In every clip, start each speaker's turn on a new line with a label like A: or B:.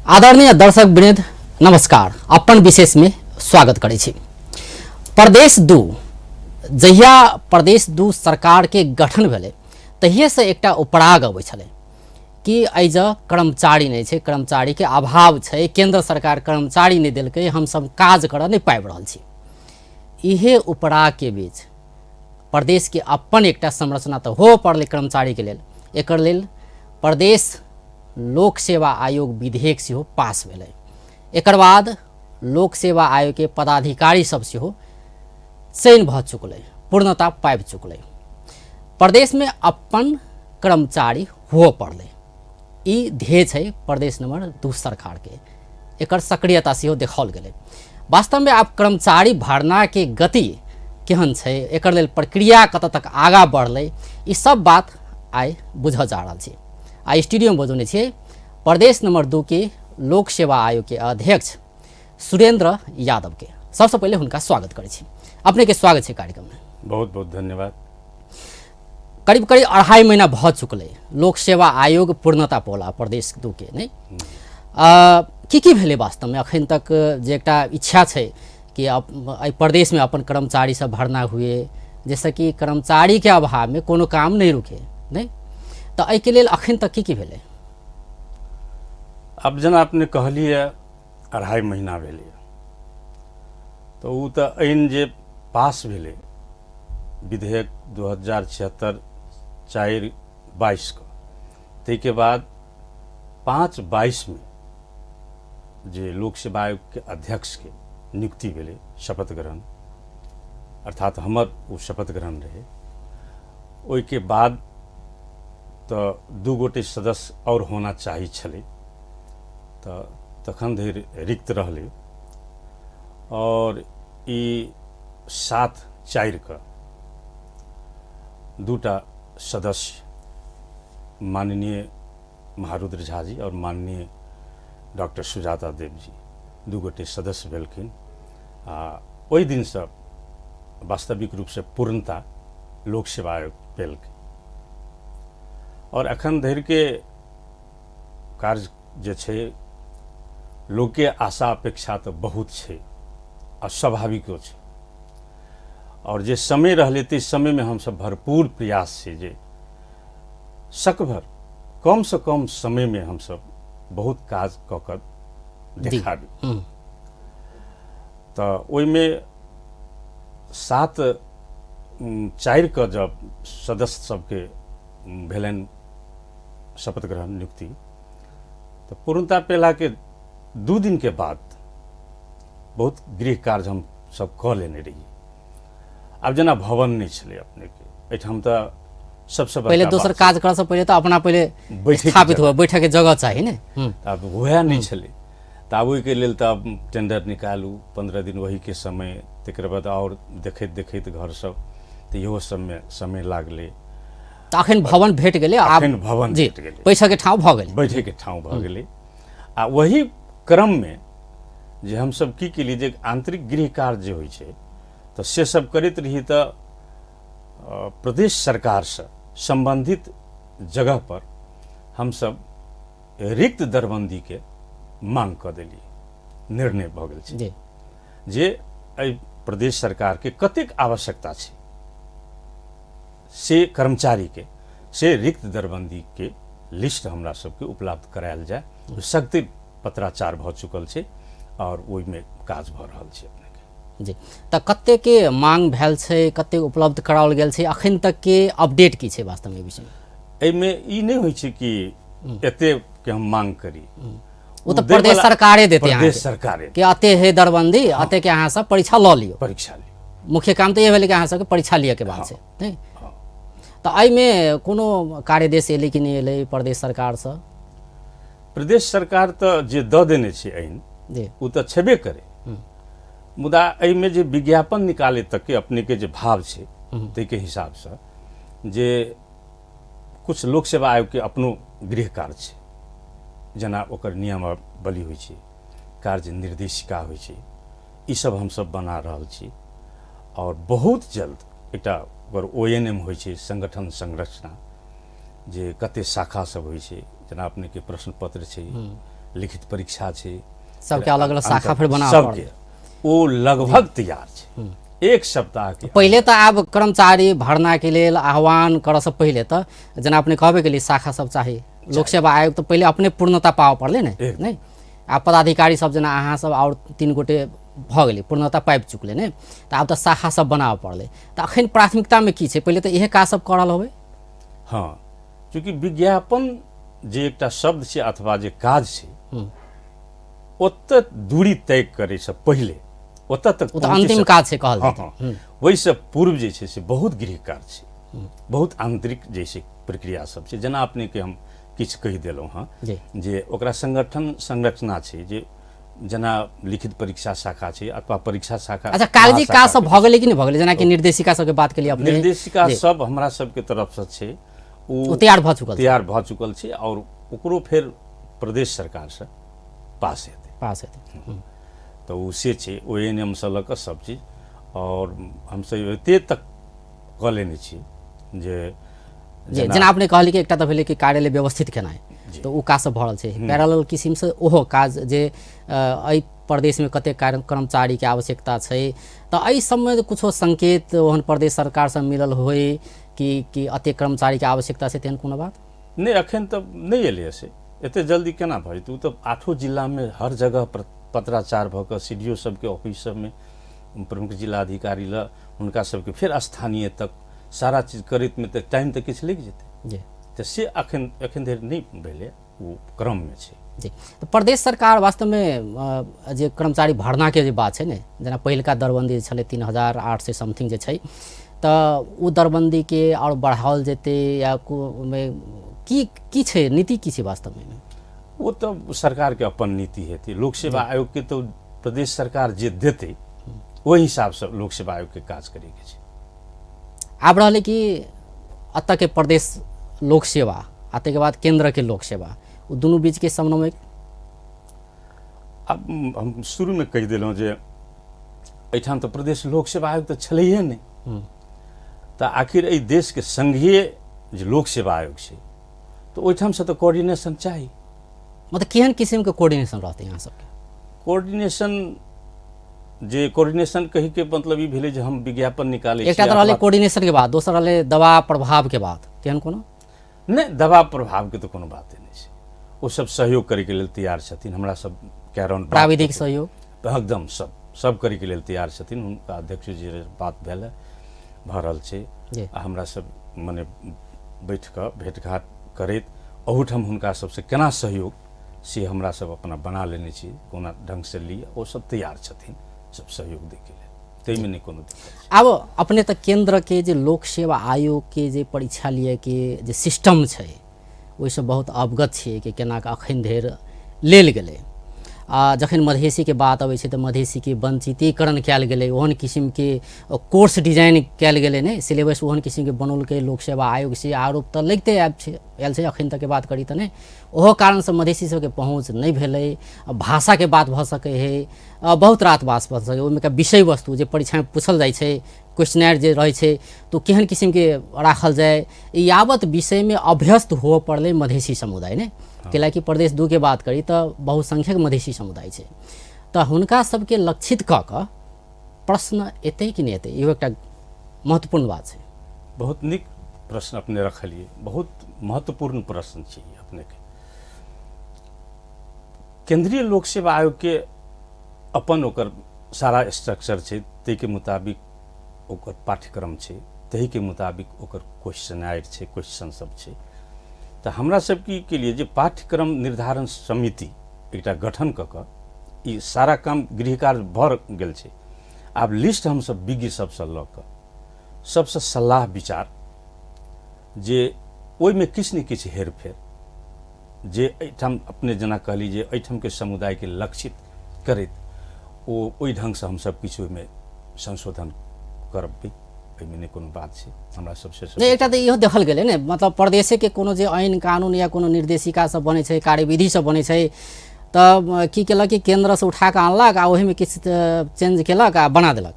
A: आदरणीय दर्शक वृंद नमस्कार। अपन विशेष में स्वागत करै छी। प्रदेश दू जहिया प्रदेश दू सरकार के गठन भेलै तहिए से एकटा उपराग अबै छलै कि एज कर्मचारी नहीं छै, कर्मचारी के अभाव छै, केंद्र सरकार कर्मचारी नहीं देलकै, हम सब काज करऽ नहीं पाबि रहल छी। इहे उपराग के बीच प्रदेश के अपन एकटा संरचना तो हो पड़लै कर्मचारी के लेल। एकर लेल प्रदेश लोक सेवा आयोग विधेयक सेहो पास भेलै। एकर बाद लोक सेवा आयोग के पदाधिकारी सब सेहो चयन भ चुकलै, पूर्णता पाबि चुकलै। प्रदेश में अपन कर्मचारी हो पड़लै। ई ध्येय छै प्रदेश नंबर 2 सरकार के। एकर सक्रियता सेहो देखाओल गेलै। वास्तव में आब कर्मचारी भरना के गति केहन छै, एकर लेल प्रक्रिया कतऽ तक आगा बढ़लै, ई सब बात आइ बुझऽ जा रहल छी। आई स्टूडियो में बजौने छियै प्रदेश नंबर 2 के लोक सेवा आयोग के अध्यक्ष सुरेंद्र यादव के। सबसे पहले हुनका स्वागत करै छी। अपने के स्वागत है कार्यक्रम में। बहुत
B: बहुत धन्यवाद।
A: करीब करीब 2.5 महीना भ चुकलै लोक सेवा आयोग पूर्णता पौला प्रदेश 2 के नहीं। की भेलै वास्तव में अखन तक जे एकटा इच्छा छै कि प्रदेश में अपन कर्मचारी सब भरना हुए, जैसे कि कर्मचारी के अभाव में कोनो काम नहीं रुके नहीं, तो एहि के लेल अखन तक की भेलै?
B: अब जेना अपने कहलिए 2.5 महीना भेलै, तो उ तो ऐन जे पास भेलै विधेयक 2076/4/22 का, तै के बाद 5/22 में जे लोक सेवा आयोग के अध्यक्ष के नियुक्ति भेलै, शपथ ग्रहण, अर्थात हमर वो शपथ ग्रहण रहे। ओइ के बाद तो 2 गोटे सदस्य और होना चाही छलै, तो तखन धरि रिक्त रहलै और ई 7/4 का 2टा सदस्य माननीय महारुद्र झा जी और माननीय डॉक्टर सुजाता देव जी 2 गोटे सदस्य भेलखिन। ओहि दिन से वास्तविक रूप से पूर्णता लोक सेवा आयोग पेलकै और अखन धरि के कार्य जे छै लोक के आशा अपेक्षा तो बहुत छै और स्वाभाविको छै। और जे समय रहले ते समय में हम सब भरपूर प्रयास से जे सकभर कम से कम समय में हम सब बहुत काज क कर देखाबी। तो ओइ में 7/4 का जब सदस्य सबके भेलन शपथ ग्रहण नियुक्ति, तो पूर्णता पेला के 2 दिन के बाद बहुत गृह कार्य हम सब क लेने रही। अब जना भवन नहीं छले अपने के एठाम, तो सबसे
A: पहले दोसर काज करऽ से पहले तो अपना पहले स्थापित हुआ बैठक के जगह चाहिए ने।
B: अब वह नहीं छले, तब ओहि के लेल तब टेंडर निकालू 15 दिन वही के समय, तकर बाद और देखैत देखैत घर सब, तो इहो सब में समय लागले।
A: तो अखन भवन भेट गेलै,
B: अखन भवन भेट गेलै,
A: बैठक के ठाव भ गेलै,
B: बैठे के ठाव भ गेलै। आ वही क्रम में जे हम सब की केली जे आंतरिक गृह कार्य जे होइ छै, तो से सब करैत रही। तो प्रदेश सरकार से संबंधित जगह पर हम सब रिक्त दरबंदी के मांग क देली। निर्णय भ गेल छै जे एहि प्रदेश सरकार के कतेक आवश्यकता छै से कर्मचारी के से रिक्त दरबंदी के लिस्ट हमरा सबके उपलब्ध करायल जाए। सख्त पत्राचार भ चुकल छै और ओहि में काज भ रहल छै अपने के।
A: जी, तो कते के मांग भेल छै, कते उपलब्ध कराओल गेल छै, अखन तक के अपडेट की छै वास्तव में विषय?
B: एहि में ई नहीं होइ छै कि एते के हम मांग करी,
A: वो तो प्रदेश सरकारे देते हैं,
B: प्रदेश सरकारे
A: कि अते है दरबंदी, अते के अहाँ सब परीक्षा ल लियो।
B: परीक्षा लियो,
A: मुख्य काम तो ये भेलै कि अहाँ सबके परीक्षा लिया के बाद से नहीं। तो एहि में कोनो कार्यदेश एलै कि नहीं एलै प्रदेश सरकार से?
B: प्रदेश सरकार तो जे द देने छै ऐन उ तो छेबे करे, मुदा एहि में जे विज्ञापन निकाले तक के अपने के जे भाव छै तै के हिसाब से जे कुछ लोक सेवा आयोग के अपनो गृह कार्य छै, जना ओकर नियमावली होइ छै, कार्य निर्देशिका होइ छै, ई सब हम सब बना रहल छी। और बहुत जल्द एकटा ओकर ONM होइ छै, संगठन संरचना, जे कते शाखा सब होइ छै, जना अपने के प्रश्न पत्र छै, लिखित परीक्षा छै,
A: सबके अलग अलग शाखा फिर बना
B: सबके ओ लगभग तैयार छै। एक सप्ताह के
A: पहिले तऽ आब कर्मचारी भर्ना के लेल आह्वान करसँ पहिले तऽ जेना अपने कहबे के लिए शाखा सब चाही, लोक सेवा आयोग तऽ पहिले अपने पूर्णता पाबऽ पड़लै ने, नहीं आ पदाधिकारी सब जेना अहाँ सब और 3 गोटे भऽ गेलै पूर्णता पाबि चुकलै ने, तऽ आब तऽ शाखा सब बनाबऽ पड़लै। तऽ अखन प्राथमिकतामे की छै, पहिले तऽ इहे काज सब करल होबै।
B: हाँ, चूँकि विज्ञापन जे एकटा शब्द छै अथवा जे काज छै, ओतऽ दूरी तय करैसँ पहिले ओतऽ तक
A: ओ तऽ अंतिम काज छै कहल
B: जाइत छै। ओहिसँ पूर्व जे छै से बहुत गृह कार्य छै, बहुत आंतरिक जैसे प्रक्रिया सब छै। जेना अपने के हम किछु कहि देलहुँ हँ जे ओकरा संगठन संरचना छै, जे जेना लिखित परीक्षा शाखा छै अथवा परीक्षा शाखा।
A: अच्छा, कागजी काज सब भऽ गेलै कि नहि भऽ गेलै, जेना कि निर्देशिका सबके बात के लिए अपने
B: निर्देशिका सब हमरा सबके तरफसँ छै
A: ओ तैयार भऽ
B: चुकल छै और ओकरो फेर प्रदेश सरकार से पास हेतै। तऽ ओ से छै ONM से लऽ कऽ सब चीज, और हमसब एते तक कऽ लेने छी जे
A: जेना अपने कहली कि एकटा तऽ भेलै कि कार्यालय व्यवस्थित केनाइ, तऽ ओ काज सब भऽ रहल छै। पैरेलल किसिमसँ ओहो काज जे एहि प्रदेशमे कतेक कर्मचारी के आवश्यकता छै, तऽ एहि सबमे कुछो संकेत ओहन प्रदेश सरकार से मिलल होय कि एतेक कर्मचारी के आवश्यकता छै, तेहन कोनो बात
B: नहीं अखन तऽ नहीं एलै से। एते जल्दी केना भऽ जेतै, ओ तऽ 8 जिला में हर जगह पत्राचार भऽ कऽ CDO सबके ऑफिस सबमे प्रमुख जिला अधिकारी ल हुनका सबके फिर स्थानीय तक सारा चीज करैत में तऽ टाइम तऽ किछु लागि जेतै। तऽ से अखन धरि नहीं भेलै, ओ क्रम में छै।
A: जी, तो प्रदेश सरकार वास्तव में जे कर्मचारी भर्ना के जे बात है ने, जेना पहिलका दरबंदी छलै 3800 समथिंग जे छै, तऽ ओ दरबंदी के और बढ़ाओल जेतै या की छै नीति की छै वास्तव में?
B: वो तो सरकार के अपन नीति हेतै। लोक सेवा आयोग के तो प्रदेश सरकार जे देतै ओहि हिसाब से लोक सेवा आयोग के काज करे के छै।
A: आब रहलै कि अतः के प्रदेश लोक सेवा आ ताहिके बाद केंद्र के लोक सेवा, वो दुनू बीच के समन्वय।
B: अब हम शुरू में कहि देलहुँ जे एहिठाम तऽ प्रदेश लोक सेवा आयोग तऽ छलैहे नहीं, तऽ आखिर एहि देश के संघीय जे लोक सेवा आयोग छै तऽ ओहिठाम से तऽ कोऑर्डिनेशन चाही।
A: मतलब केहन किस्म के कोऑर्डिनेशन रहते यहाँ सबके?
B: कोऑर्डिनेशन कही के मतलब ई भेलै जे हम विज्ञापन निकालै छी।
A: एकटा तऽ रहलै कोऑर्डिनेशन के बात, दोसर रहलै दबाव प्रभाव के बात, केहन कोनो?
B: नहीं, दबाव प्रभाव के तो कोनो बाते नहीं छै। वो सब सहयोग करे के लेल तैयार छथिन। हमरा सब कैरन
A: प्राविधिक सहयोग
B: एकदम सब करे के लेल तैयार छथिन। हुनका अध्यक्ष जी बात भेल भऽ रहल छै आ हमरा सब मने बैठ कऽ भेंट घाट करैत ओहूठाम हुनका सबसे केना सहयोग से हमरा सब अपना बना लेने छी, कोना ढंग से ली, वो सब तैयार छथिन सब सहयोग दै के लेल, ताहिमे नहीं कोनो दिक्कत।
A: अब अपने तऽ केंद्र के जे लोक सेवा आयोग के जे परीक्षा लिए के जे सिस्टम छै ओहिसँ बहुत अवगत छियै कि केना कऽ अखन धरि लेल गेलै। आ जखन मधेसी के बात अबै छै तऽ मधेसी के वंचितीकरण कयल गेलै, ओहन किस्म के कोर्स डिजाइन कयल गेलै ने, सिलेबस ओहन किस्म के बनौलकै लोक सेवा आयोग से आरोप तऽ लगिते आयल छै अखन तक के बात करी तऽ नहीं। ओहो कारण से मधेसी सबके पहुँच नहीं भेलै। भाषा के बात भऽ सकै है, बहुत रात बात भऽ सकै, ओहिमे का विषय वस्तु जे परीक्षा में पूछल जाइ छै, क्वेश्चनर जे रहै छै तो केहन किस्म के राखल जाए, यावत विषय में अभ्यस्त हो पड़ले मधेसी समुदाय ने। कैलाकि प्रदेश 2 के बात करी तो बहुसंख्यक मधेसी समुदाय छै, तो हुनका सबके लक्षित कऽ कऽ प्रश्न एतै कि नहीं एतै, इहो एकटा महत्वपूर्ण बात छै।
B: बहुत नीक प्रश्न अपने रखलिए, बहुत महत्वपूर्ण प्रश्न छै अपने के। केंद्रीय लोक सेवा आयोग के अपन ओकर सारा स्ट्रक्चर छै, ताहि के मुताबिक ओकर पाठ्यक्रम छै, ताहि के मुताबिक ओकर क्वेश्चनर छै, क्वेश्चन सब छै। तऽ हमरा सबके लिए जे पाठ्यक्रम निर्धारण समिति एकटा गठन कऽ कऽ ई सारा काम गृह कार्य भऽ गेल छै। आब लिस्ट हम सब विज्ञ सबसँ लऽ कऽ सबसँ सलाह विचार जे ओहिमे किछु ने किछु हेर फेर जे एहिठाम अपने जेना कहली जे एहिठाम के समुदाय के लक्षित करैत ओहि ढंग से हम सब किछु ओहिमे संशोधन करबै, एहिमे नहीं कोनो बात छै। हमरा सबसे
A: एकटा तऽ इहो देखल गेलै ने, मतलब प्रदेशे के कोनो जे आइन कानून या कोनो निर्देशिका सब बनै छै, कार्यविधि सब बनै छै, तऽ की केलक कि केंद्र से उठा कऽ आनलक आ ओहिमे किछु चेंज केलक आ बना देलक,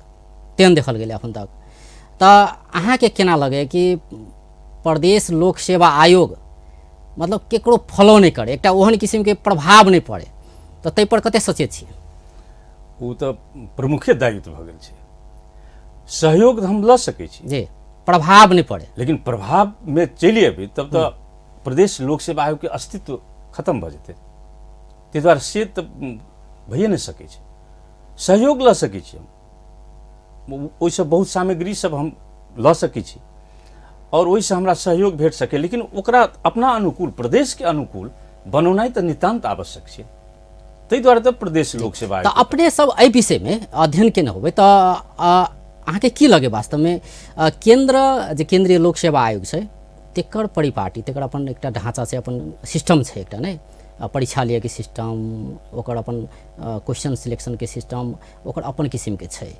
A: तेहन देखल गेलै अखन तक। तऽ अहाँके केना लगे कि प्रदेश लोक सेवा आयोग मतलब केकरो फॉलो नहीं करे, एकटा ओहन किस्म के प्रभाव नहीं पड़े, तो तै पर कते सचेत छी?
B: वो तो प्रमुखे दायित्व भऽ गेल छै। सहयोग हम लऽ सकै छी
A: जी, प्रभाव नहीं पड़े,
B: लेकिन प्रभाव में चलि अभी तब तो प्रदेश लोक सेवा आयोग के अस्तित्व खत्म भऽ जेतै। ताहि दुआरे से तऽ भइए नहि सकै छै। सहयोग लऽ सकै छी हम, ओहिसँ बहुत सामग्री सब हम लऽ सकै छी और ओहिसँ हमरा सहयोग भेट सकै, लेकिन ओकरा अपना अनुकूल, प्रदेश के अनुकूल बनौनाइ तऽ नितान्त आवश्यक छै। ताहि दुआरे तऽ प्रदेश लोक सेवा
A: तो
B: आयोग
A: अपने सब एहि विषय में अध्ययन केने होबै, तो अहाँके की लगे वास्तव में केंद्रीय लोक सेवा आयोग छै तेकर परिपाटी, तेकर अपन एकटा ढांचा छै, अपन सिस्टम छै एकटा, नहीं परीक्षा लिए के सिस्टम, ओकर अपन क्वेश्चन सिलेक्शन के सिस्टम, ओकर अपन किस्म के छै।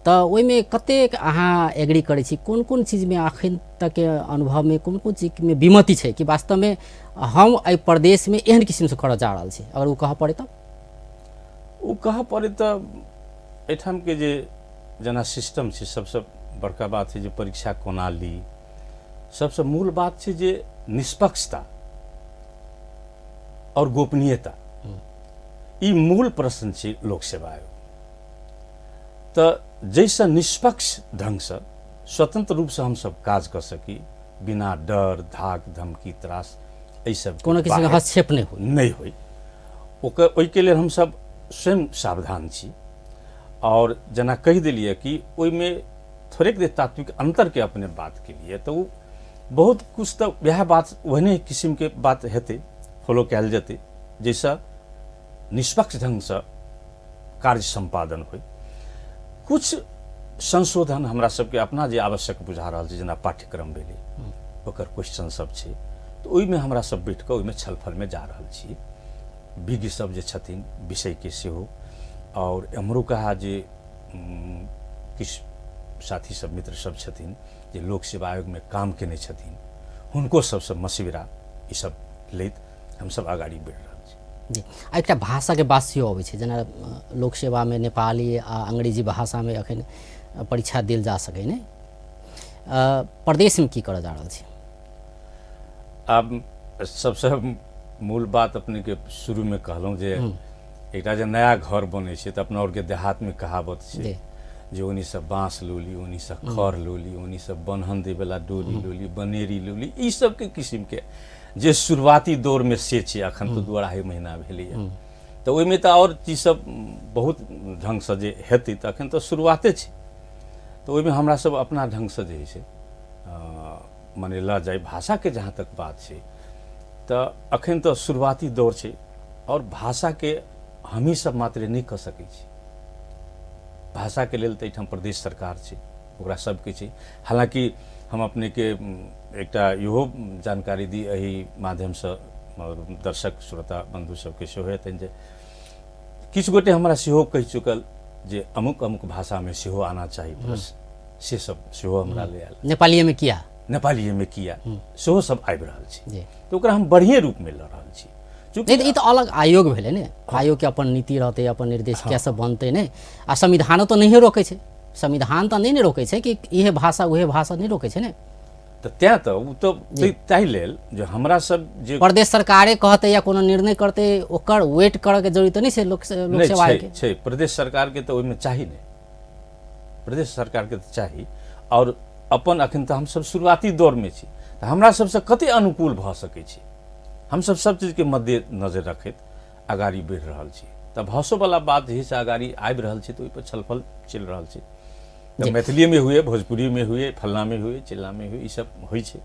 A: तो ओहिमे कतेक अहाँ एग्री करै छी, कोन कोन चीज में अखन तक के अनुभव में कोन कोन चीज में विमति छै कि वास्तव में हम एहि प्रदेश में एहन किस्म से करऽ जा रहल छी, अगर वो कहऽ पड़े तो?
B: ओ कहऽ पड़े तऽ एहिठाम के जे जेना सिस्टम छै, सबसे बड़का बात है जे परीक्षा कोना ली, सबसे मूल बात छै जे निष्पक्षता और गोपनीयता, ई मूल प्रश्न छै लोक सेवा आयोग। तऽ जैसे निष्पक्ष ढंग से स्वतंत्र रूप से हम सब काज कर सकी, बिना डर धाक धमकी त्रास एहि सब
A: कोनो किसी के हस्तक्षेप नहीं
B: होई, ओकर ओहिके लेल हम सब स्वयं सावधान छी। और जना कहि देलिए कि ओहिमे थोड़ेक देर तात्विक अंतर के अपने बात के लिए, तो बहुत कुछ तो वह बात ओहने किस्म के बात हेतै, फॉलो कयल जेतै, जैसा निष्पक्ष ढंग से कार्य संपादन होय। कुछ संशोधन हमरा सबके अपना जे आवश्यक बुझा रहल छै, जेना पाठ्यक्रम भेलै, ओकर क्वेश्चन सब छै, तो ओहिमे हमरा सब बैठ कऽ ओहिमे छलफल में जा रहल छी। विज्ञ सब जे छथिन विषय के सेहो, और एम्हरो कहा जे किछु साथी सब मित्र सब छथिन जे लोक सेवा आयोग में काम केने छथिन, हुनको सबसे मशविरा ई सब लैत हम सब आगाड़ी बढ़ि रहल छी।
A: जी, एकटा भाषा के बात सेहो अबै छै, जेना लोक सेवा में नेपाली आ अंग्रेजी भाषा में अखन परीक्षा देल जा सकै ने, प्रदेश में की करऽ जा रहल छी?
B: आब सबसे मूल बात अपने के शुरू में कहलहुँ जे एकटा जे नया घर बनै छै तऽ अपना और के देहात में कहावत छै जे ओनी से बाँस लोली, ओनी से खर लोली, ओनी से बन्हन दे वाला डोरी लोली, बनेरी लोली, ई सब के किस्म के जे शुरुआती दौर में से छै। अखन तो 2-2.5 महीना भेलैए, तो ओहिमे तऽ और चीज सब बहुत ढंग से जे हेतै, तऽ अखन तो शुरुआते छै। तो ओहिमे हमरा सब अपना ढंग से जे छै माने ला जाए। भाषा के जहाँ तक बात छै तऽ अखन तो शुरुआती दौर छै, और भाषा के हमही सब मात्र नहीं कह सकै छी। भाषा के लेल तऽ एहिठाम प्रदेश सरकार छै, ओकरा सबके छै। हालांकि हम अपने के एकटा इहो जानकारी दी एहि माध्यम से दर्शक श्रोता बंधु सबके सेहो हेतनि जे किछु गोटे हमरा सेहो कहि चुकल जे अमुक अमुक भाषा में सेहो आना चाही, बस से सब सेहो हमरा ले आयल।
A: नेपाली में किया,
B: नेपाली में किया सेहो सब आबि रहल छै, तो ओकरा हम बढ़िया रूप में लऽ रहल छी।
A: नहीं तो अलग आयोग भेलै ने, आयोग के अपन नीति रहते, अपन निर्देश क्या सब बनते ने, आ संविधान तो नहीं रोके छै, संविधान तो नहीं रोके छै कि यह भाषा वह भाषा नहीं रोके छै ने।
B: तो त्या तो ताहि लेल जो हमरा सब जे
A: प्रदेश सरकारे कहते या कोनो निर्णय करते, ओकर वेट करऽ के जरूरत नहीं छै लोक सेवा आयोग के
B: छै। प्रदेश सरकार के तो ओहिमे चाही नहीं, प्रदेश सरकार के तो चाही। और अपन अखन तो हम सब शुरुआती दौर में छी, तो हमरा सबसे कते अनुकूल भऽ सकै छी, हम सब चीज के मध्य नजर रखैत आगाड़ी बढ़ि रहल छी। तऽ भाषो वाला बात जे से आगाड़ी आबि रहल छै, तो ओहि पर छलफल चलि रहल छै। तऽ मैथिली में हुए, भोजपुरी में हुए, फलना में हुए, चिल्ला में हुए, ई सब होइ छै।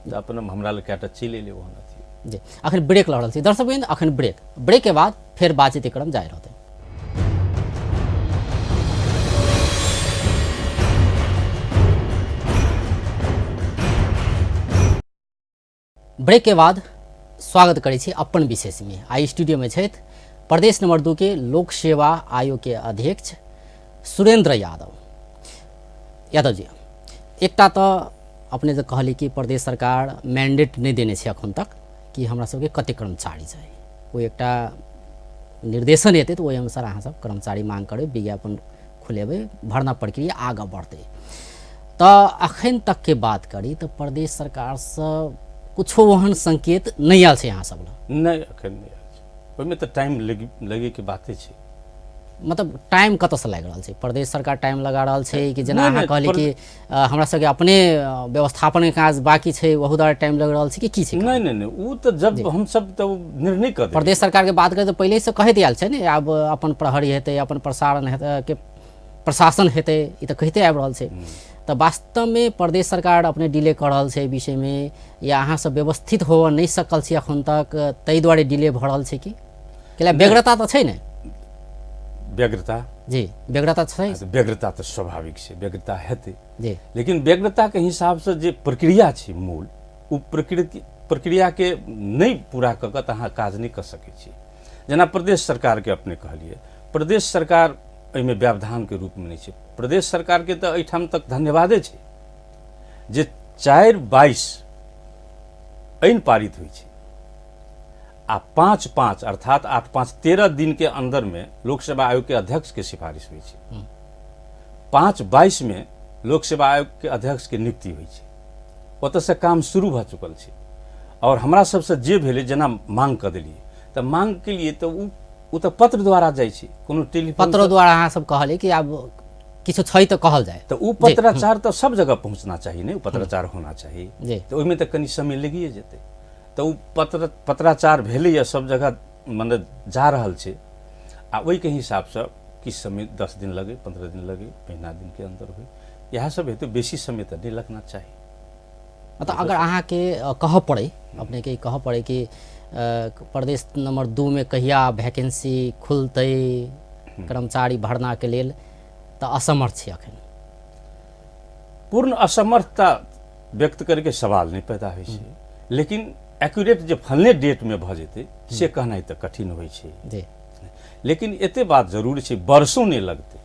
B: तऽ अपन हमरा लग कएटा चलि एलै ओहन अथी।
A: जी, अखन ब्रेक लऽ रहल छी दर्शक बिंद, अखन ब्रेक के बाद फिर बातचीत क्रम जारी रहतै। ब्रेक के बाद स्वागत करै छी अपन विशेष में। आई स्टूडियो में छथि प्रदेश नंबर 2 के लोक सेवा आयोग के अध्यक्ष सुरेंद्र यादव जी। एकटा तो अपने जो कहली कि प्रदेश सरकार मैंडेट नहीं देने छै अखन तक कि हमरा सबके कते कर्मचारी चाही, कोई एकटा निर्देशन हेतै तो ओहि अनुसार अहाँ सब कर्मचारी मांग करबै, विज्ञापन खुलेबै, भरना प्रक्रिया आगे बढ़तै। तो अखन तक के बात करी तो प्रदेश सरकार से कुछो ओहन संकेत नहीं आयल छै अहाँ सब लग?
B: नहीं अखन नहीं आयल छै। ओहिमे तऽ टाइम लगे के बाते छै।
A: मतलब टाइम कतऽ से लागि रहल छै? प्रदेश सरकार टाइम लगा रहल छै कि जेना
B: नहीं,
A: अहाँ
B: नहीं,
A: कहली कि हमरा सबके अपने व्यवस्थापन के काज बाकी छै ओहू द्वारा टाइम लग रहल छै कि की छै?
B: नहीं नहीं नहीं, वो तो जब हम सब तो निर्णय कर देबै।
A: प्रदेश सरकार के बात करें तो पहले से कहे दिया छै ने, आब अपन प्रहरी हेतै, अपन प्रसारण हेतै, के प्रशासन हेतै, ई तऽ कहिते आबि रहल छै। तऽ वास्तव में प्रदेश सरकार अपने डिले कर रहल छै विषय में, या अहाँ सब व्यवस्थित हो नहीं सकल छी अखन तक ताहि दुआरे डिले भऽ रहल छै कि? कैला व्यग्रता तऽ छै ने?
B: व्यग्रता
A: जी व्यग्रता छै।
B: व्यग्रता तो स्वाभाविक छै, व्यग्रता हेतै
A: जी,
B: लेकिन व्यग्रता के हिसाब से जे प्रक्रिया छै मूल, ओ प्रक्रिया के नहीं पूरा कऽ कऽ तऽ अहाँ काज नहीं कर सकै छी। जेना प्रदेश सरकार के अपने कहलिए, प्रदेश सरकार एहिमे व्यवधान के रूप में नहीं छै। प्रदेश सरकार के तऽ एहिठाम तक धन्यवादे छै जे 4/22 ऐन पारित हुई छै आ 5/5 अर्थात 8/5 13 दिन के अंदर में लोकसेवा आयोग के अध्यक्ष के सिफारिश हुई छै। 5/22 में लोकसेवा आयोग के अध्यक्ष के नियुक्ति हुई छै, ओतऽ से काम शुरू भऽ चुकल छै। और हमरा सबसे जे भेलै, जेना मांग कऽ देलिए तऽ मांग के लिए तऽ उ तऽ पत्र द्वारा जाइ छै, कोनो टेलीफोन
A: पत्र द्वारा अहाँ सब कहलिए कि आब किछु छै तऽ कहल जाए,
B: तऽ उ पत्राचार तऽ सब जगह पहुंचना चाहिए ने, उ पत्राचार होना चाहिए।
A: जी,
B: तऽ ओहिमे तऽ कनि समय लगिए जेतै। तऽ उ पत्राचार भेलैए, सब जगह मतलब जा रहल छै आ ओहि के हिसाब से किछु समय 10 दिन लगे, 15 दिन लगे, महीना दिन के अंदर हो, इएह सब हेतै। बेसी समय तऽ नहीं लगना चाहिए।
A: मतलब अगर अहाँ के कहऽ पड़े, अपने के कहऽ पड़े कि प्रदेश नंबर 2 में कहिया वैकेंसी खुलतै कर्मचारी भरना के लेल, तऽ असमर्थ छी अखन?
B: पूर्ण असमर्थता व्यक्त करके सवाल नहीं पैदा होइ छै, लेकिन एक्यूरेट जे फलने डेट में भऽ जेतै से कहनाइ तऽ कठिन होइ छै।
A: जी,
B: लेकिन एते बात जरूर छै, वर्षों नहीं लगतै।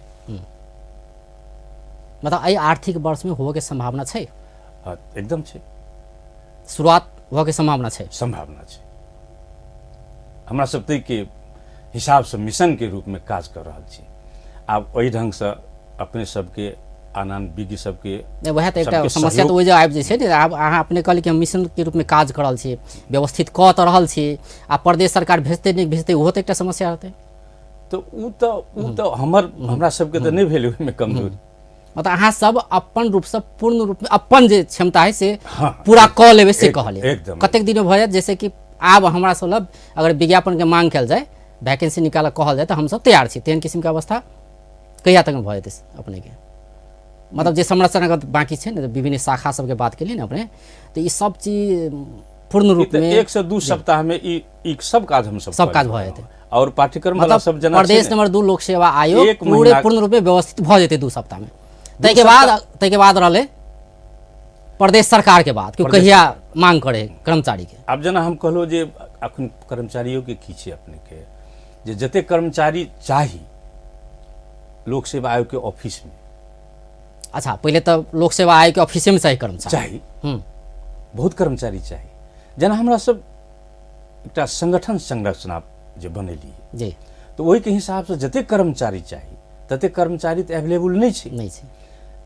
A: मतलब एहि आर्थिक वर्ष में होबे के संभावना छै?
B: एकदम छै,
A: शुरुआत होबे के संभावना छै।
B: संभावना छै। हमरा सब तै के हिसाब से मिशन के रूप में काज कर रहल छी। आब ओहि ढंग से अपने सबके आनंद विज्ञ सबके
A: वएह तऽ एकटा समस्या तऽ ओहि जे आबि जाइ छै ने। आब अहाँ अपने कहली कि हम मिशन के रूप में काज कर रहल छी, व्यवस्थित कऽ तऽ रहल छी, आ प्रदेश सरकार भेजते नहीं भेजते, ओहो तऽ एकटा समस्या होतै।
B: तो उ तो हमरा सबके तऽ नहीं भेल ओहिमे कमजोरी।
A: मतलब अहाँ सब अपन रूप से पूर्ण रूप में अपन जे क्षमता है से पूरा कऽ लेबै से कहलिए। कतेक दिन में भऽ जायत? जैसे कि आब हमरा सब लग अगर विज्ञापन के मांग कयल जाए, वैकेंसी निकाल कहल जाए, तो हम सब तैयार छी। तेहन किस्म के अवस्था कहिया तक में भऽ जेतै अपने के? मतलब जे संरचनागत बाकी छै ने, विभिन्न शाखा सबके बात के लिए ना अपने, तो ये सब चीज पूर्ण रूप में
B: 1 से 2 सप्ताह में ई सब काज हम सब
A: काज भऽ जेतै।
B: और पाठ्यक्रम वाला सब जना
A: प्रदेश नंबर 2 लोक सेवा आयोग पूर्ण रूप में व्यवस्थित भऽ जेतै 2 सप्ताह में। तै के बाद रहले प्रदेश सरकार के बात कि कहिया मांग करे कर्मचारी के।
B: अब जना हम कहलो जे अखन कर्मचारियों के की छै अपने के, जे जते कर्मचारी चाही लोक सेवा आयोग के ऑफिस में।
A: अच्छा, पहले तो लोक सेवा आयोग के ऑफिस में चाहिए कर्मचारी
B: चाही, बहुत कर्मचारी चाही। जेना हमरा सब एकटा संगठन संरचना जे बनेलिए
A: जी,
B: तो ओहि के हिसाब से जते कर्मचारी चाही तते कर्मचारी तऽ अवेलेबल नहीं छै।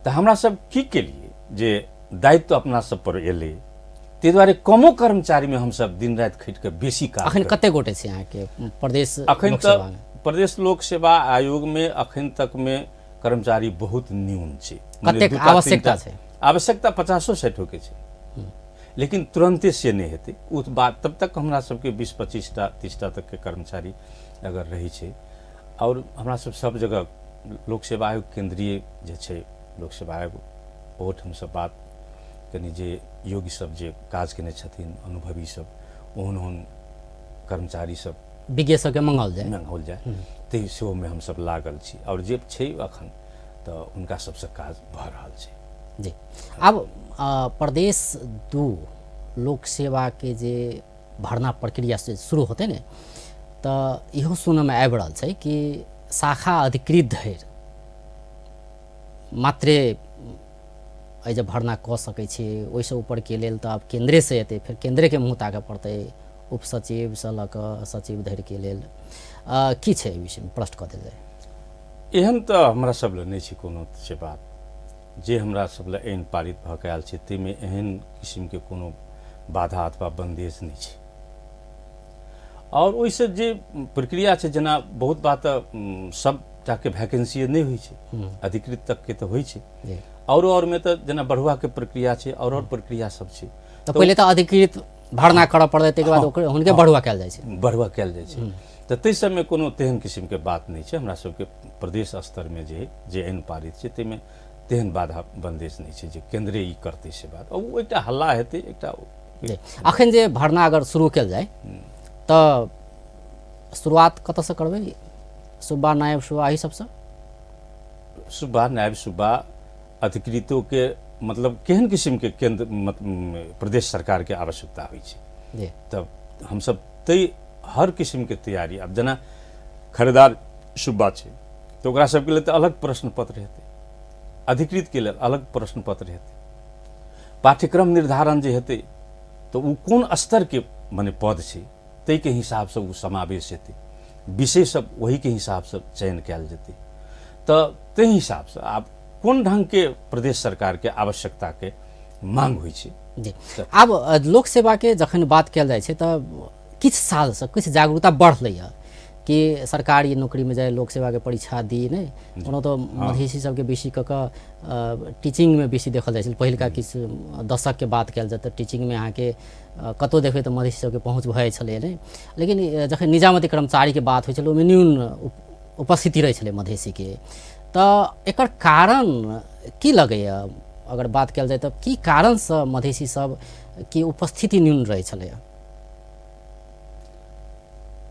B: तऽ हमरा सब की केलिए जे दायित्व अपना सब पर एले, ताहि दुआरे कमो कर्मचारी में हम सब दिन रात खटि के बेसी काज।
A: अखन कते गोटे छै अहाँ के प्रदेश?
B: अखन तक प्रदेश लोक सेवा आयोग में अखन तक में कर्मचारी बहुत न्यून छै।
A: कतेक आवश्यकता छै?
B: आवश्यकता 50-60 के छै, लेकिन तुरंते से नहीं हेतै। उस बात तब तक हमरा सबके 20-25टा 30टा तक के कर्मचारी अगर रही छै। और हमरा सब जगह लोक सेवा आयोग केंद्रीय जे छै लोक सेवा आयोग, ओठ हम सब बात कनी जे योगी सब जे काज केने छथिन, अनुभवी सब, ओहन कर्मचारी सब
A: विज्ञ सबके मंगाओल
B: जाए, ताहि सेहो में हम सब लागल छी। और जे छै अखन तऽ हुनका सबसे काज भऽ रहल छै।
A: जी, अब प्रदेश 2 लोक सेवा के जे भरना प्रक्रिया से शुरू होते ने, तो इहो सुनऽ में आबि रहल छै कि शाखा अधिकृत धरि मात्रे जे भरना कऽ सकै छी, ओहिसँ ऊपर के लेल तऽ आब केंद्रे से एतै, फिर केंद्रे के मुँह ताकऽ पड़तै, उप सचिव से लऽ कऽ सचिव धरि के लेल। की छै एहि विषय में प्रश्न कऽ देल जाय?
B: एहन तऽ हमरा सब लए नहीं छै कोनो से बात। जे हमरा सब लए ऐन पारित भऽ कऽ आयल छै ताहिमे एहन किस्म के कोनो बाधा अथवा बंदेज नहीं छै। और ओइसे जे प्रक्रिया छै, जेना बहुत बात सब जाके वैकेंसी नहीं हुई छै, अधिकृत तक के तो हुई छै, और में तो जना बढ़ुआ के प्रक्रिया छै, और प्रक्रिया सब छै।
A: तो पहले तो अधिकृत भरना करऽ पड़ै, तै के बाद हुनके बढ़ुआ कयल जाइ छै,
B: बढ़ुआ कयल जाइ छै। तऽ ताहि सबमे कोनो तेहन किस्म के बात नहीं छै। हमरा सबके प्रदेश स्तर में जे आइन पारित छै, ताहिमे तेहन बाधा बंदेज नहीं छै जे केंद्रे ई करतै से बात। और वो एकटा हल्ला हेतै, एकटा
A: अखन जे भरना अगर शुरू कयल जाय तऽ शुरुआत कतऽसँ करबै? सूबा, नायब सूबा एहि सबसँ?
B: सूबा, नायब सूबा, अधिकृतों के मतलब केहन किस्म के केंद्र प्रदेश सरकार के आवश्यकता होइ छै, तब हम सब तय हर किस्म के तैयारी। अब जना खरीदार सूबा छै तो ओकरा सबके लिए तो अलग प्रश्न पत्र हेतै, अधिकृत के लिए अलग प्रश्न पत्र हेतै, पाठ्यक्रम निर्धारण जे हेतै तो उ कोन स्तर के माने पद छै तै के हिसाब से उ समावेश हेतै, विषय सब वही के हिसाब से चयन कयल जेतै। तऽ तै हिसाब से आब कोन ढंग के प्रदेश सरकार के आवश्यकता के मांग होइ छै।
A: जी, आब लोक सेवा के जखन बात कयल जाइ छै तऽ किछु साल से किछु जागरूकता बढ़लैया कि सरकारी नौकरी में जाए, लोक सेवा के परीक्षा दी नहीं। कोनो तो मधेसी सबके बेसी कऽ टीचिंग में बेसी देखल जाइ छै। पहिलका किछु दशक के बात कयल जाय तऽ टीचिंग में अहाँके कतौ देखबै तऽ मधेसी सबके पहुँच भए छलै नहीं। लेकिन जखन निजामती कर्मचारी के बात होइ छलै ओहिमे न्यून उपस्थिति रहै छलै मधेसी के। तऽ एकर कारण की लगैया? अगर बात कयल जाय तऽ की कारण से मधेसी सब की उपस्थिति न्यून रहै छलैया?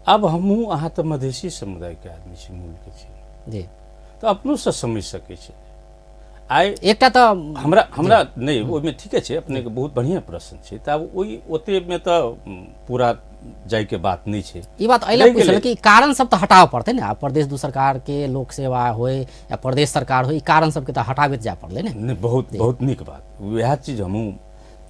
B: अब हमहूँ अहाँ तऽ मधेसी समुदाय के आदमी छी, मूल के छी
A: जी,
B: तऽ अपनो से समझ सकै छी। आइ
A: एकटा तऽ
B: हमरा नहीं ओहिमे ठीके छै, अपने के बहुत बढ़िया प्रश्न छै। तऽ आब ओहि ओते में तऽ पूरा जाय के बात नहीं छै।
A: ई बात अइला पूछल कि कारण सब तऽ हटाव पड़तै ने। आब प्रदेश दू सरकार के लोक सेवा होय या प्रदेश सरकार होय, ई कारण सबके तऽ हटाबैत जाय पड़लै ने।
B: नहीं बहुत नीक बात, वएह चीज हमहूँ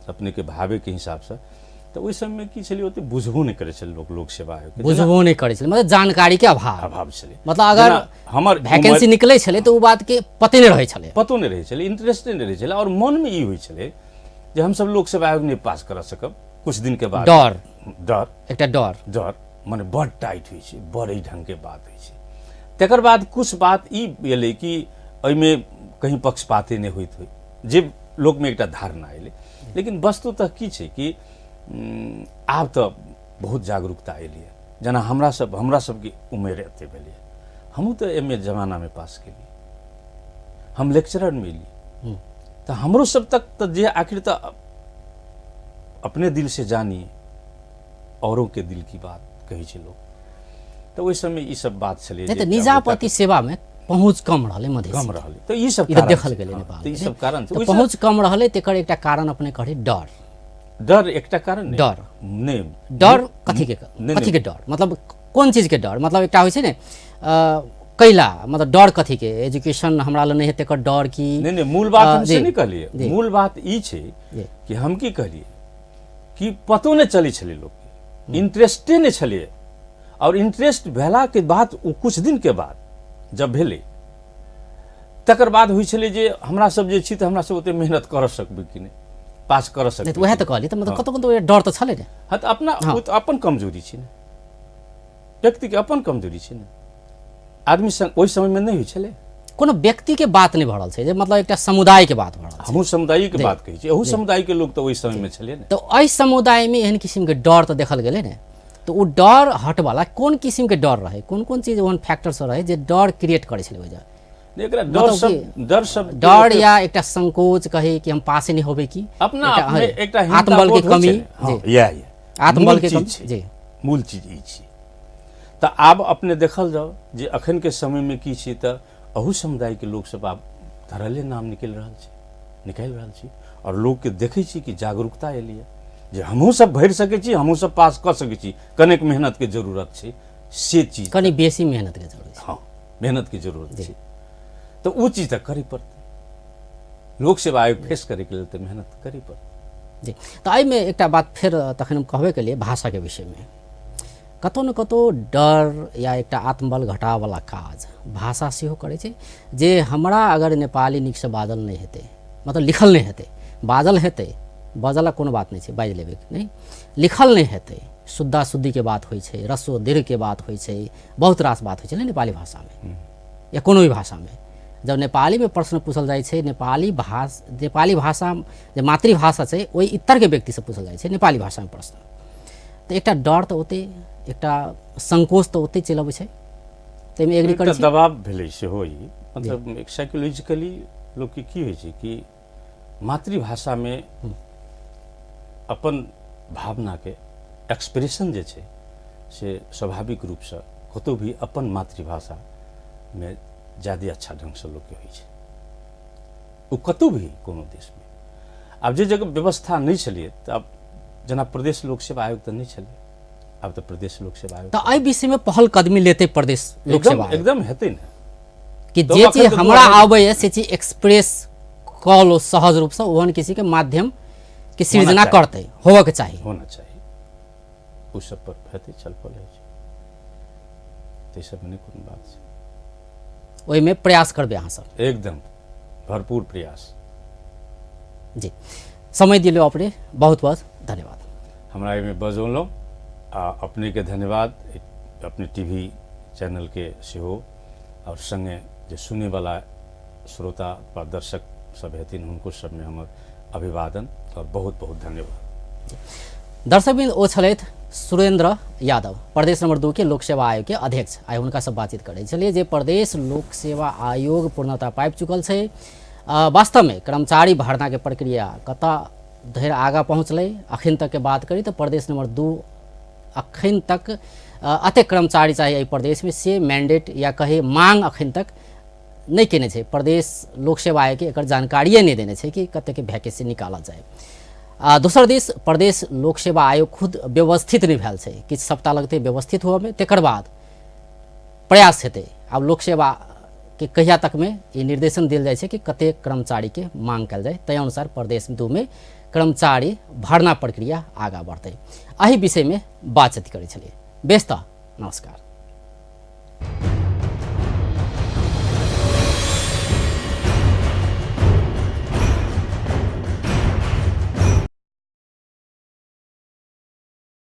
B: अपने के भावे के हिसाब से। तो ओहि समय में की छलै, ओते बुझबो नहीं करै छलै लोक सेवा आयोग के,
A: बुझबो नहीं करै छलै, मतलब जानकारी के अभाव
B: छलै।
A: मतलब अगर
B: हमर
A: वैकेंसी निकलै छलै तऽ ओ बात के पते नहीं रहै छलै,
B: पतो नहीं रहै छलै, इंटरेस्ट नहीं रहै छलै। और मन में ई होइ छलै जे हम सब लोक सेवा आयोग नहीं पास कर सकब। कुछ दिन के बाद डर
A: एकटा डर
B: माने बड़ टाइट होइ छै, बड़ ई ढंग के बात होइ छै। तकर बाद कुछ बात ई एलै कि एहिमे कहीं पक्षपाती नहीं होइत होइ, जे लोक में एकटा धारणा एलै। लेकिन वस्तुतः की छै कि आब तो बहुत जागरूकता एलिए। जना हमरा सबके उम्र एते भेलिए, हमहूँ तो एम ए जमाना में पास केलिए, हम लेक्चरर में एलिए। तो हमरो सब तक तो जे आखिर तो अपने दिल से जानिए, औरों के दिल की बात कही छै लोग। तो ओहि समय ई सब बात छलै।
A: नहीं तो निजापति सेवा में पहुँच कम रहलै, मधेसी
B: कम रहलै, तो ई सब
A: देखल गेलै नेपाल।
B: तो ई सब कारण
A: तो पहुँच कम रहलै, तेकर एकटा कारण अपने कहै
B: डर एकटा कारण
A: डर
B: नहीं।
A: डर कथी के डर? मतलब कोन चीज के डर? मतलब एकटा होइ छै ने कैला, मतलब डर कथी के? एजुकेशन हमरा लग नहीं हेतै एकर डर की?
B: नहीं मूल बात हमसे नहीं कहलिए। मूल बात ई छै कि हम की कहलिए कि पतो नहीं चलै छलै लोग के, इंटरेस्टे नहीं छलै। और इंटरेस्ट भेला के बाद कुछ दिन के बाद जब भेलै तकर बाद होइ छलै जे हमरा सब जे छी तऽ हमरा सब ओते मेहनत कर सकबै कि नहीं, पास कर सकबै।
A: नहीं वह तो कहली, तो मतलब कतौ डर तो छलै ने।
B: हाँ तो अपना अपन कमजोरी छै ने, व्यक्ति के अपन कमजोरी छै ने। आदमी ओहि समय में नहीं होइ छलै।
A: कोनो व्यक्ति के बात नहीं भरल छै, जे मतलब एकटा समुदाय के बात भरल छै।
B: हमहूँ समुदाय के बात कहै छी, एहू समुदाय के लोग तो ओहि समय में छलै ने।
A: तो एहि समुदाय में एहन किस्म के डर तो देखल गेलै ने। तो वो डर हटवाला कोन किस्म के डर रहे? कोन चीज ओहन फैक्टर सब रहे जे डर क्रिएट करे छलै वजह? डर या एकटा संकोच कहे कि हम पासे नहीं होबे की
B: अपना एकटा
A: आत्मबल के कमी, आत्मबल के कमी जी
B: मूल चीज ई छै। तऽ आब अपने देखल जाओ जे अखन के समय में की छै, तऽ अहू समुदाय के लोग सब आब धरले नाम निकलि रहल छी। और लोग के देखै छी कि जागरूकता एलिए जे हमहूँ सब भरि सकै छी, हमहूँ सब पास कर सकै छी। कनेक मेहनत के जरूरत छै, से चीज
A: कनी बेसी मेहनत के जरूरत छै।
B: हाँ, मेहनत की जरूरत छै, तो वो चीज तक करे पड़ते। लोक सेवा आयोग फेस करे के लिए तो मेहनत करे पड़ते।
A: जी, तो एहि में एकटा बात फिर तखन हम कहबे के लिए भाषा के विषय में कतौ न कतौ डर या एकटा आत्मबल घटाव वाला काज भाषा सेहो करे छै। जे हमरा अगर नेपाली नीक से बाजल नहीं हेतै, मतलब लिखल नहीं हेतै, बाजल हेतै बजला कोनो बात नहीं है, बाजि लेबै नहीं, लिखल नहीं हेतै, शुद्धा शुद्धि के बात होइ छै, रस्व दीर्घ के बात होइ छै, बहुत रास बात होइ छै ने नेपाली भाषा में या कोनो भी भाषा में। जब नेपाली में प्रश्न पूछल जाइ छै, नेपाली भाषा जे मातृभाषा छै ओहि इतर के व्यक्ति से पूछल जाइ छै नेपाली भाषा में प्रश्न, तो एकटा डर तो ओते, एकटा संकोच तो ओते चलि अबै छै, ताहिमे एग्री करै छी।
B: दबाव भेलै सेहो ई, मतलब एक साइकोलॉजिकली लोग के की होइ छै कि मातृभाषा में अपन भावना के एक्सप्रेशन जे छै से स्वाभाविक रूप से कतौ भी अपन मातृभाषा में ज्यादा अच्छा ढंग से लोग के होइ छै, ओ कतौ भी कोनो देश में। आब जे जगह व्यवस्था नहीं छलिए, तो अब जना प्रदेश लोक सेवा आयोग तो नहीं छलिए, अब तो प्रदेश लोक सेवा आयोग,
A: तो एहि विषय में पहल कदमी लेते प्रदेश लोक सेवा आयोग
B: एकदम हेतै ने
A: कि जे चीज हमरा आबै से चीज एक्सप्रेस कऽ लो सहज रूप से, ओहन किसी के माध्यम के सृजना करते होबऽ के चाहिए,
B: होना चाहिए, उस सब पर हेतै चल पड़ै छै, तै सब में कोनो बात छै,
A: ओहि में प्रयास करबे अहाँ सब,
B: एकदम भरपूर प्रयास।
A: जी समय दिलो अपने, बहुत बहुत धन्यवाद।
B: हमरा एहिमे बजौलहुँ आ अपने के धन्यवाद, अपने टीवी चैनल के सेहो, और संगे जे सुने वाला श्रोता व दर्शक सब हेथिन हुनको सब में हमर अभिवादन और बहुत बहुत धन्यवाद।
A: दर्शकबिंद ओ छलथि सुरेंद्र यादव, प्रदेश नंबर 2 के लोक सेवा आयोग के अध्यक्ष। आइ हुनका से बातचीत करै छलिए जे प्रदेश लोक सेवा आयोग पूर्णता पाबि चुकल छै। वास्तव में कर्मचारी भर्ना के प्रक्रिया कतऽ धरि आगा पहुँचलै, अखन तक के बात करी तो प्रदेश नंबर 2 अखन तक अतेक कर्मचारी चाहिए एहि प्रदेश में, से मैंडेट या कहे मांग अखन तक नहीं केने छै। प्रदेश लोक सेवा आयोग के एकर जानकारिए नहीं देने छै कि कते के वैकेंसी निकालल जाए। दोसर दिस प्रदेश लोक सेवा आयोग खुद व्यवस्थित नहीं भेल छै, किछु सप्ताह लगते व्यवस्थित हुआ में, तेकर बाद प्रयास हेतै। आब लोक सेवा के कहिया तक में ये निर्देशन दिल जाए छै कि कते कर्मचारी के मांग कल जाए, तय अनुसार प्रदेश 2 में कर्मचारी भर्ना प्रक्रिया आगा बढ़तै। एहि विषय में बातचीत करै छलिए। बेस्ता नमस्कार।